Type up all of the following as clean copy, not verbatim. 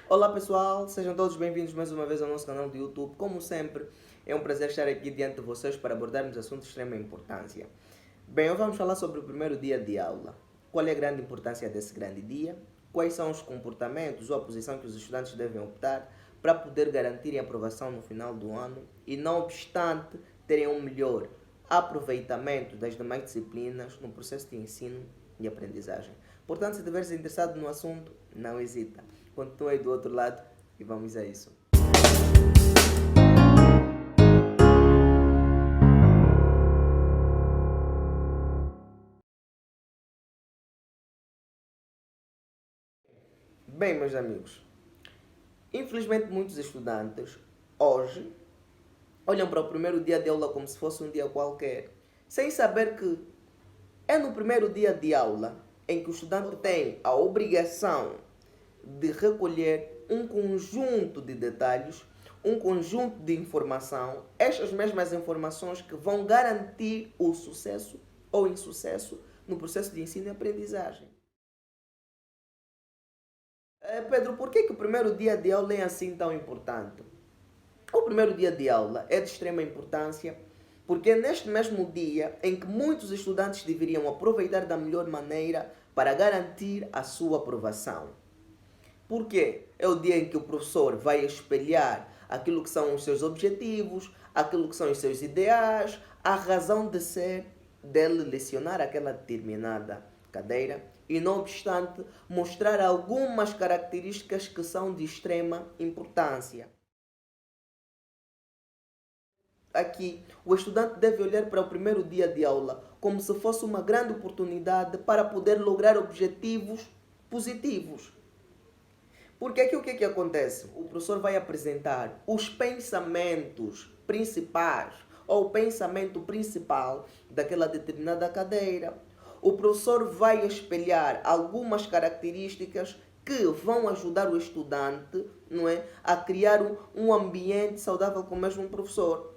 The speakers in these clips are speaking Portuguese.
Olá pessoal, sejam todos bem-vindos mais uma vez ao nosso canal do YouTube. Como sempre, é um prazer estar aqui diante de vocês para abordarmos assuntos de extrema importância. Bem, hoje vamos falar sobre o primeiro dia de aula. Qual é a grande importância desse grande dia? Quais são os comportamentos ou a posição que os estudantes devem optar para poder garantir a aprovação no final do ano e, não obstante, terem um melhor aproveitamento das demais disciplinas no processo de ensino e aprendizagem. Portanto, se estiver interessado no assunto, não hesita. Continue aí do outro lado e vamos a isso. Bem, meus amigos, infelizmente muitos estudantes hoje olham para o primeiro dia de aula como se fosse um dia qualquer, sem saber que é no primeiro dia de aula em que o estudante tem a obrigação de recolher um conjunto de detalhes, um conjunto de informação, estas mesmas informações que vão garantir o sucesso ou insucesso no processo de ensino e aprendizagem. Pedro, por que o primeiro dia de aula é assim tão importante? O primeiro dia de aula é de extrema importância porque é neste mesmo dia em que muitos estudantes deveriam aproveitar da melhor maneira para garantir a sua aprovação. Porque é o dia em que o professor vai espelhar aquilo que são os seus objetivos, aquilo que são os seus ideais, a razão de ser dele lecionar aquela determinada cadeira e, não obstante, mostrar algumas características que são de extrema importância. Aqui, o estudante deve olhar para o primeiro dia de aula como se fosse uma grande oportunidade para poder lograr objetivos positivos. Porque aqui o que acontece? O professor vai apresentar os pensamentos principais ou o pensamento principal daquela determinada cadeira. O professor vai espelhar algumas características que vão ajudar o estudante, não é, a criar um ambiente saudável com o mesmo professor.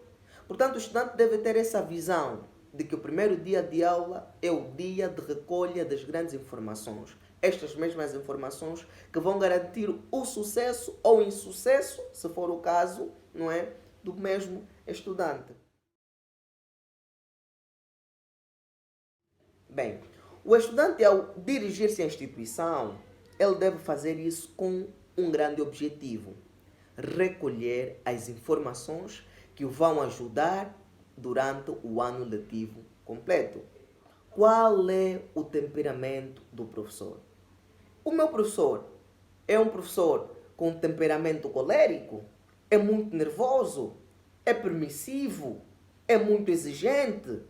Portanto, o estudante deve ter essa visão de que o primeiro dia de aula é o dia de recolha das grandes informações. Estas mesmas informações que vão garantir o sucesso ou insucesso, se for o caso, não é, do mesmo estudante. Bem, o estudante, ao dirigir-se à instituição, ele deve fazer isso com um grande objetivo: recolher as informações que o vão ajudar durante o ano letivo completo. Qual é o temperamento do professor? O meu professor é um professor com temperamento colérico? É muito nervoso? É permissivo? É muito exigente?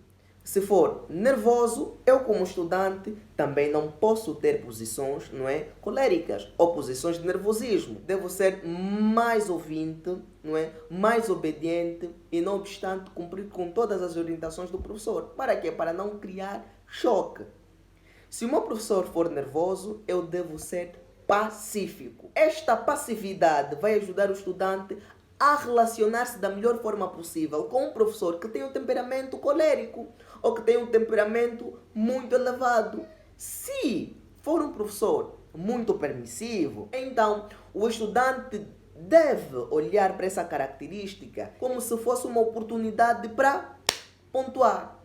Se for nervoso, eu como estudante também não posso ter posições, não é, coléricas ou posições de nervosismo. Devo ser mais ouvinte, não é, mais obediente e, não obstante, cumprir com todas as orientações do professor. Para quê? Para não criar choque. Se o meu professor for nervoso, eu devo ser pacífico. Esta passividade vai ajudar o estudante a relacionar-se da melhor forma possível com um professor que tem um temperamento colérico ou que tem um temperamento muito elevado. Se for um professor muito permissivo, então o estudante deve olhar para essa característica como se fosse uma oportunidade para pontuar.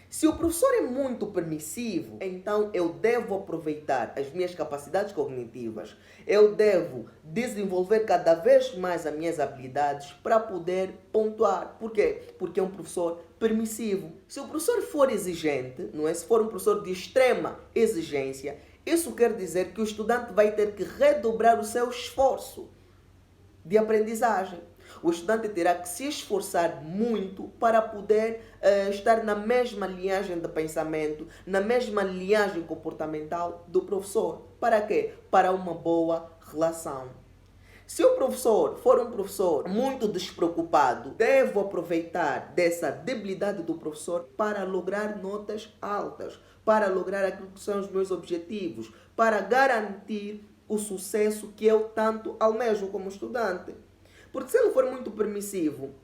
Se o professor é muito permissivo, então eu devo aproveitar as minhas capacidades cognitivas. Eu devo desenvolver cada vez mais as minhas habilidades para poder pontuar. Por quê? Porque é um professor permissivo. Se o professor for exigente, não é? Se for um professor de extrema exigência, isso quer dizer que o estudante vai ter que redobrar o seu esforço de aprendizagem. O estudante terá que se esforçar muito para poder estar na mesma linhagem de pensamento, na mesma linhagem comportamental do professor. Para quê? Para uma boa relação. Se o professor for um professor muito despreocupado, devo aproveitar dessa debilidade do professor para lograr notas altas, para lograr aquilo que são os meus objetivos, para garantir o sucesso que eu tanto almejo como estudante. Porque se ele for muito permissivo,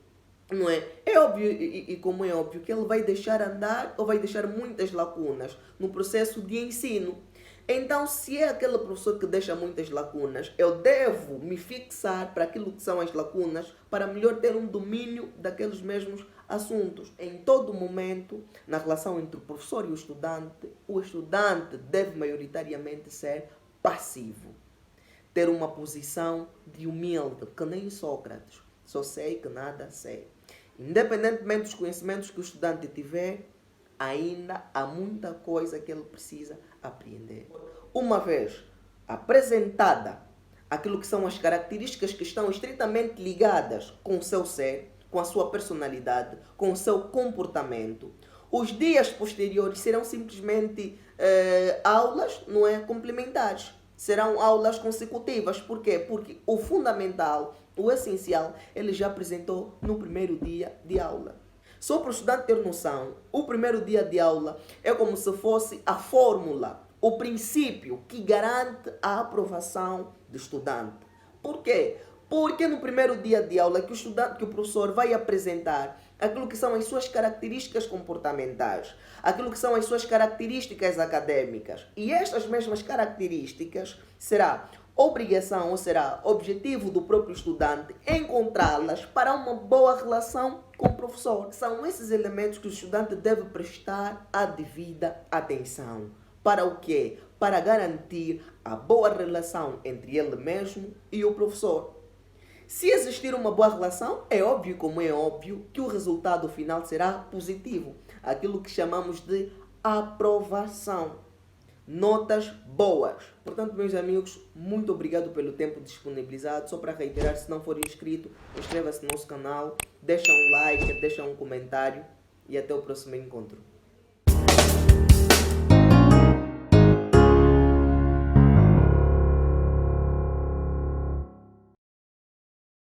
não é? É óbvio, e como é óbvio, que ele vai deixar andar ou vai deixar muitas lacunas no processo de ensino. Então, se é aquele professor que deixa muitas lacunas, eu devo me fixar para aquilo que são as lacunas para melhor ter um domínio daqueles mesmos assuntos. Em todo momento, na relação entre o professor e o estudante deve maioritariamente ser passivo. Ter uma posição de humilde, que nem Sócrates. Só sei que nada sei. Independentemente dos conhecimentos que o estudante tiver, ainda há muita coisa que ele precisa aprender. Uma vez apresentada aquilo que são as características que estão estritamente ligadas com o seu ser, com a sua personalidade, com o seu comportamento, os dias posteriores serão simplesmente aulas, não é, complementares. Serão aulas consecutivas. Por quê? Porque o fundamental, o essencial, ele já apresentou no primeiro dia de aula. Só para o estudante ter noção, o primeiro dia de aula é como se fosse a fórmula, o princípio que garante a aprovação do estudante. Por quê? Porque no primeiro dia de aula que o professor vai apresentar aquilo que são as suas características comportamentais, aquilo que são as suas características acadêmicas. E estas mesmas características será obrigação ou será objetivo do próprio estudante encontrá-las para uma boa relação com o professor. São esses elementos que o estudante deve prestar a devida atenção. Para o quê? Para garantir a boa relação entre ele mesmo e o professor. Se existir uma boa relação, é óbvio como é óbvio que o resultado final será positivo. Aquilo que chamamos de aprovação. Notas boas. Portanto, meus amigos, muito obrigado pelo tempo disponibilizado. Só para reiterar, se não for inscrito, inscreva-se no nosso canal, deixa um like, deixa um comentário e até o próximo encontro.